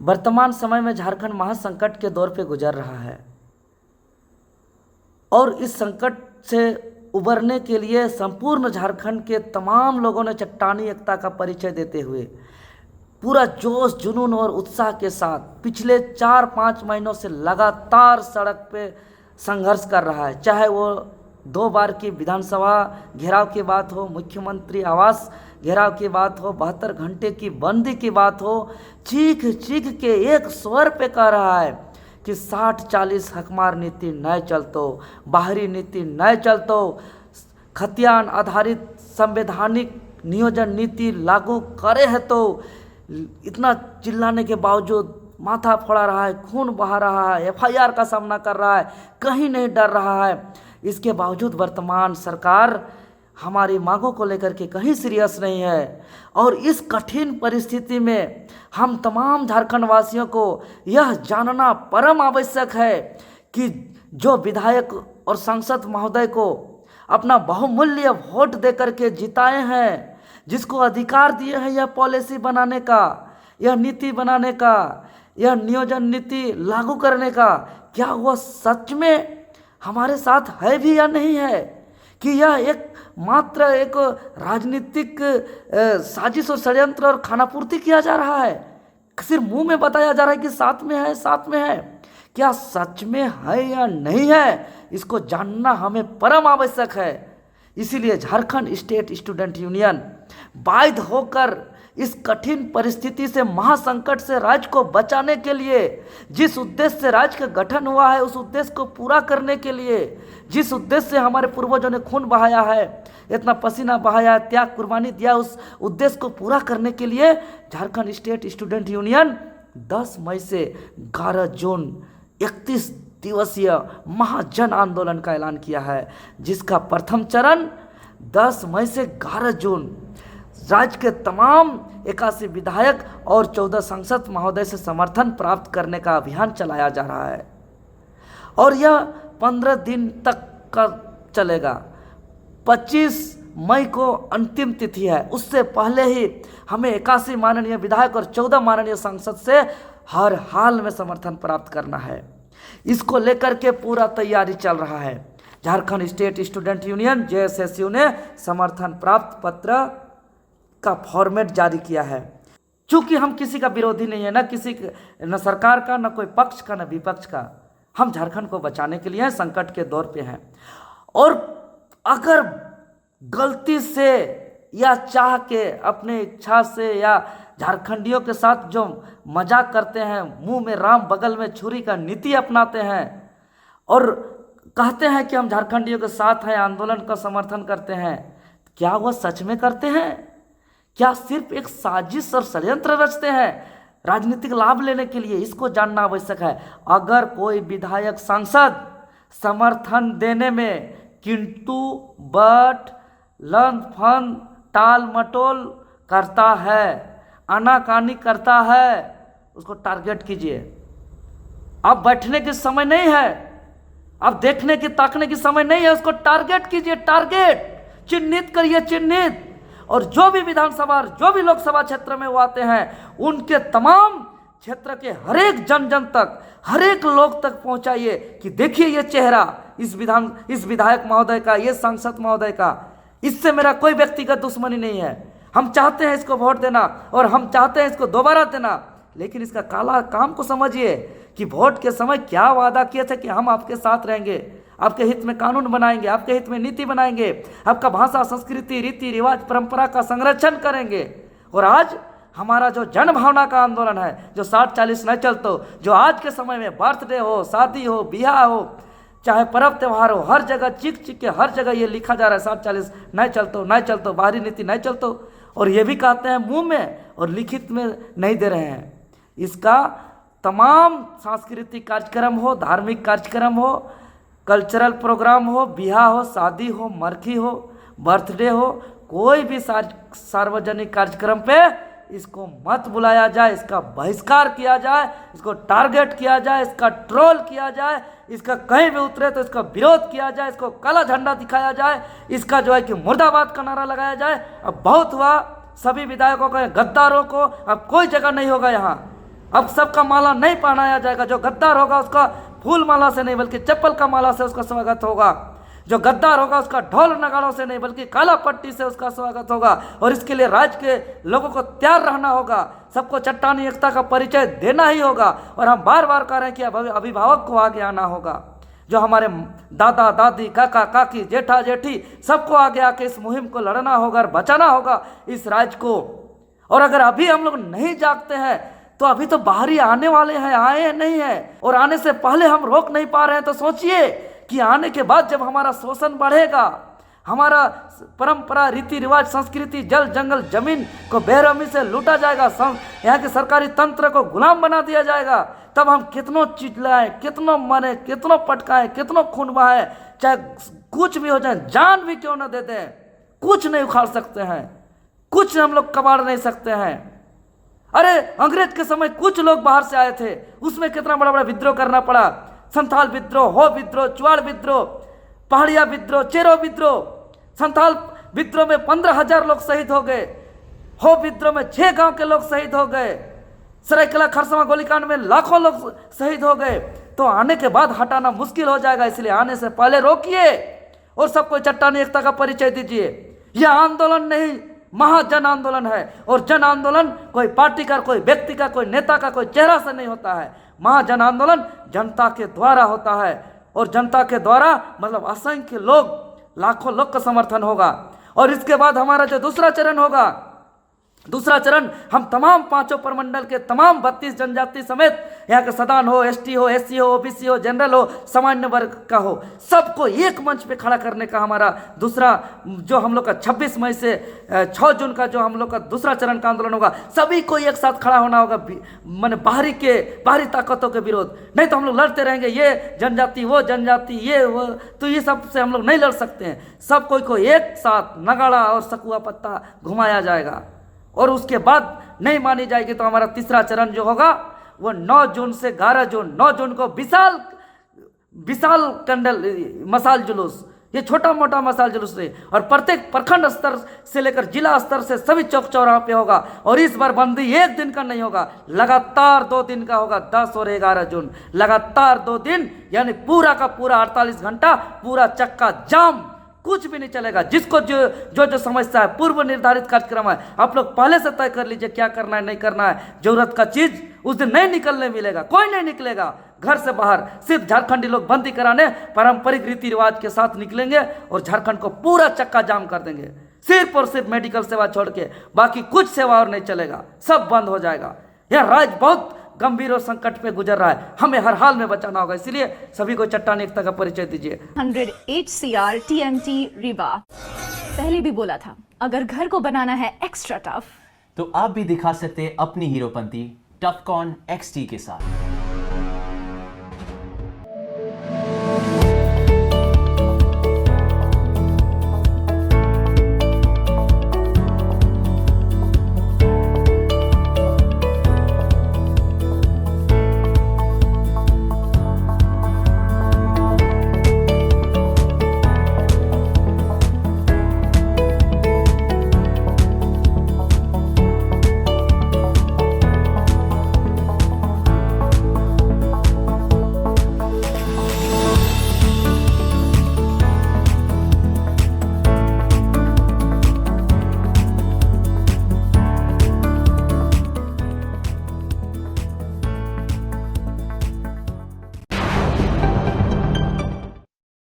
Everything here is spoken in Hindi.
वर्तमान समय में झारखंड महासंकट के दौर पे गुजर रहा है और इस संकट से उबरने के लिए संपूर्ण झारखंड के तमाम लोगों ने चट्टानी एकता का परिचय देते हुए पूरा जोश जुनून और उत्साह के साथ पिछले 4-5 महीनों से लगातार सड़क पे संघर्ष कर रहा है। चाहे वो 2 बार की विधानसभा घेराव की बात हो, मुख्यमंत्री आवास घेराव की बात हो, 72 घंटे की बंदी की बात हो, चीख चीख के एक स्वर पे कह रहा है कि 60-40 हकमार नीति नए चलतो, बाहरी नीति नए चलतो, खतियान आधारित संवैधानिक नियोजन नीति लागू करे है। तो इतना चिल्लाने के बावजूद माथा फोड़ा रहा है, खून बहा रहा है, एफआईआर का सामना कर रहा है, कहीं नहीं डर रहा है। इसके बावजूद वर्तमान सरकार हमारी मांगों को लेकर के कहीं सीरियस नहीं है और इस कठिन परिस्थिति में हम तमाम झारखंड वासियों को यह जानना परम आवश्यक है कि जो विधायक और सांसद महोदय को अपना बहुमूल्य वोट देकर के जिताए हैं, जिसको अधिकार दिए हैं यह पॉलिसी बनाने का, यह नीति बनाने का, यह नियोजन नीति लागू करने का, क्या वह सच में हमारे साथ है भी या नहीं है, कि यह एक मात्र एक राजनीतिक साजिश और षड्यंत्र और खानापूर्ति किया जा रहा है। सिर्फ मुंह में बताया जा रहा है कि साथ में है, साथ में है। क्या सच में है या नहीं है, इसको जानना हमें परम आवश्यक है। इसीलिए झारखंड स्टेट स्टूडेंट यूनियन बाध्य होकर इस कठिन परिस्थिति से, महासंकट से राज्य को बचाने के लिए, जिस उद्देश्य से राज्य का गठन हुआ है उस उद्देश्य को पूरा करने के लिए, जिस उद्देश्य से हमारे पूर्वजों ने खून बहाया है, इतना पसीना बहाया, त्याग कुर्बानी दिया, उस उद्देश्य को पूरा करने के लिए झारखंड स्टेट स्टूडेंट यूनियन 10 मई से 11 जून 31 दिवसीय महाजन आंदोलन का ऐलान किया है, जिसका प्रथम चरण 10 मई से 11 जून राज्य के तमाम 81 विधायक और 14 सांसद महोदय से समर्थन प्राप्त करने का अभियान चलाया जा रहा है और यह 15 दिन तक का चलेगा। 25 मई को अंतिम तिथि है। उससे पहले ही हमें 81 माननीय विधायक और 14 माननीय सांसद से हर हाल में समर्थन प्राप्त करना है। इसको लेकर के पूरा तैयारी चल रहा है। झारखंड स्टेट स्टूडेंट यूनियन जेएसएसयू ने समर्थन प्राप्त पत्र का फॉर्मेट जारी किया है। चूंकि हम किसी का विरोधी नहीं है, न सरकार का, न कोई पक्ष का, न विपक्ष का। हम झारखंड को बचाने के लिए हैं, संकट के दौर पे हैं। और अगर गलती से या चाह के, अपने इच्छा से या झारखंडियों के साथ जो मजाक करते हैं, मुंह में राम बगल में छुरी का नीति अपनाते हैं और कहते हैं कि हम झारखंडियों के साथ हैं, आंदोलन का समर्थन करते हैं, क्या वह सच में करते हैं? क्या सिर्फ एक साजिश और षड्यंत्र रचते हैं राजनीतिक लाभ लेने के लिए? इसको जानना आवश्यक है। अगर कोई विधायक सांसद समर्थन देने में किंतु बट लन फन टाल मटोल करता है, आनाकानी करता है, उसको टारगेट कीजिए। अब बैठने के समय नहीं है, अब देखने की ताकने की समय नहीं है, उसको टारगेट कीजिए, टारगेट चिन्हित करिए, चिन्हित। और जो भी विधानसभा, जो भी लोकसभा क्षेत्र में वो आते हैं, उनके तमाम क्षेत्र के हर एक जन जन तक, हर एक लोग तक पहुंचाइए कि देखिए ये चेहरा इस विधायक महोदय का, ये सांसद महोदय का। इससे मेरा कोई व्यक्तिगत दुश्मनी नहीं है। हम चाहते हैं इसको वोट देना और हम चाहते हैं इसको दोबारा देना, लेकिन इसका काला काम को समझिए कि वोट के समय क्या वादा किए थे कि हम आपके साथ रहेंगे, आपके हित में कानून बनाएंगे, आपके हित में नीति बनाएंगे, आपका भाषा, संस्कृति, रीति रिवाज, परंपरा का संरक्षण करेंगे। और आज हमारा जो जन भावना का आंदोलन है, जो 60-40 न चलतो, जो आज के समय में बर्थडे हो, शादी हो, ब्याह हो, चाहे पर्व त्यौहार हो, हर जगह चीख चीख के हर जगह ये लिखा जा रहा है 60-40 नहीं चलतो, नहीं चलतो, बाहरी नीति नहीं चलतो, और ये भी कहते हैं मुंह में और लिखित में नहीं दे रहे हैं। इसका तमाम सांस्कृतिक कार्यक्रम हो, धार्मिक कार्यक्रम हो, कल्चरल प्रोग्राम हो, ब्याह हो, शादी हो, मरखी हो, बर्थडे हो, कोई भी सार्वजनिक कार्यक्रम पे इसको मत बुलाया जाए, इसका बहिष्कार किया जाए, इसको टारगेट किया जाए, इसका ट्रोल किया जाए, इसका कहीं भी उतरे तो इसका विरोध किया जाए, इसको काला झंडा दिखाया जाए, इसका जो है कि मुर्दाबाद का नारा लगाया जाए। अब बहुत हुआ, सभी विधायकों को, गद्दारों को अब कोई जगह नहीं होगा यहाँ। अब सबका माला नहीं पहनाया जाएगा। जो गद्दार होगा उसका फूल माला से नहीं बल्कि चप्पल का माला से उसका स्वागत होगा। जो गद्दार होगा उसका ढोल नगाड़ों से नहीं बल्कि काला पट्टी से उसका स्वागत होगा। और इसके लिए राज्य के लोगों को तैयार रहना होगा, सबको चट्टानी एकता का परिचय देना ही होगा। और हम बार बार कह रहे हैं कि अभिभावक को आगे आना होगा। जो हमारे दादा दादी काका काकी जेठा जेठी सबको आगे आके इस मुहिम को लड़ना होगा और बचाना होगा इस राज्य को। और अगर अभी हम लोग नहीं जागते हैं तो अभी तो बाहरी आने वाले हैं, आए नहीं हैं, और आने से पहले हम रोक नहीं पा रहे हैं। तो सोचिए कि आने के बाद जब हमारा शोषण बढ़ेगा, हमारा परंपरा रीति रिवाज संस्कृति जल जंगल जमीन को बेरहमी से लूटा जाएगा, यहाँ के सरकारी तंत्र को गुलाम बना दिया जाएगा, तब हम कितनों चिल्लाएं, कितनों मरे, कितनों पटकाएं, कितनों खून बहाएं, चाहे कुछ भी हो जाए, जान भी क्यों न दे दें, कुछ नहीं उखाड़ सकते हैं, कुछ हम लोग कबाड़ नहीं सकते हैं। अरे अंग्रेज के समय कुछ लोग बाहर से आए थे, उसमें कितना बड़ा बड़ा विद्रोह करना पड़ा। संथाल विद्रोह, हो विद्रोह, चुआड़ विद्रोह, पहाड़िया विद्रोह, चेरो विद्रोह। संथाल विद्रोह में 15,000 लोग शहीद हो गए, हो विद्रोह में 6 गांव के लोग शहीद हो गए, सरायकेला खरसावां गोलीकांड में लाखों लोग शहीद हो गए। तो आने के बाद हटाना मुश्किल हो जाएगा, इसलिए आने से पहले रोकिए और सबको चट्टानी एकता का परिचय दीजिए। यह आंदोलन नहीं, महाजन आंदोलन है। और जन आंदोलन कोई पार्टी का, कोई व्यक्ति का, कोई नेता का, कोई चेहरा से नहीं होता है। महाजन आंदोलन जनता के द्वारा होता है, और जनता के द्वारा मतलब असंख्य लोग, लाखों लोग का समर्थन होगा। और इसके बाद हमारा जो दूसरा चरण होगा, दूसरा चरण हम तमाम 5 प्रमंडल के तमाम 32 जनजाति समेत यहाँ के सदान हो, एसटी हो, एससी हो, ओबीसी हो, जनरल हो, सामान्य वर्ग का हो, सबको एक मंच पे खड़ा करने का हमारा दूसरा जो हम लोग का 26 मई से 6 जून का जो हम लोग का दूसरा चरण का आंदोलन होगा, सभी को एक साथ खड़ा होना होगा। माने बाहरी ताकतों के विरोध नहीं तो हम लोग लड़ते रहेंगे, ये जनजाति वो जनजाति ये वो, तो ये सब से हम लोग नहीं लड़ सकते हैं। सब कोई को एक साथ नगाड़ा और सकुआ पत्ता घुमाया जाएगा, और उसके बाद नहीं मानी जाएगी तो हमारा तीसरा चरण जो होगा वो 9 जून से 11 जून, 9 जून को विशाल कंडल मसाल जुलूस, ये छोटा मोटा मसाल जुलूस है, और प्रत्येक प्रखंड स्तर से लेकर जिला स्तर से सभी चौक चौराहों पे होगा। और इस बार बंदी 1 दिन का नहीं होगा, लगातार 2 दिन का होगा, 10 और 11 जून, लगातार 2 दिन, यानी पूरा का पूरा 48 घंटा पूरा चक्का जाम, कुछ भी नहीं चलेगा। जिसको जो समस्या है, पूर्व निर्धारित कार्यक्रम है, आप लोग पहले से तय कर लीजिए क्या करना है नहीं करना है। जरूरत का चीज उस दिन नहीं निकलने मिलेगा, कोई नहीं निकलेगा घर से बाहर, सिर्फ झारखंडी लोग बंदी कराने पारंपरिक रीति रिवाज के साथ निकलेंगे और झारखंड को पूरा चक्का जाम कर देंगे। सिर्फ और सिर्फ मेडिकल सेवा छोड़ के बाकी कुछ सेवा और नहीं चलेगा, सब बंद हो जाएगा। यह राज्य बहुत गंभीर और संकट पे गुजर रहा है, हमें हर हाल में बचाना होगा, इसलिए सभी को चट्टानी एकता का परिचय दीजिए। 108 CR TMT रीवा पहले भी बोला था, अगर घर को बनाना है एक्स्ट्रा टफ तो आप भी दिखा सकते हैं अपनी हीरोपंती टफकॉन XT के साथ।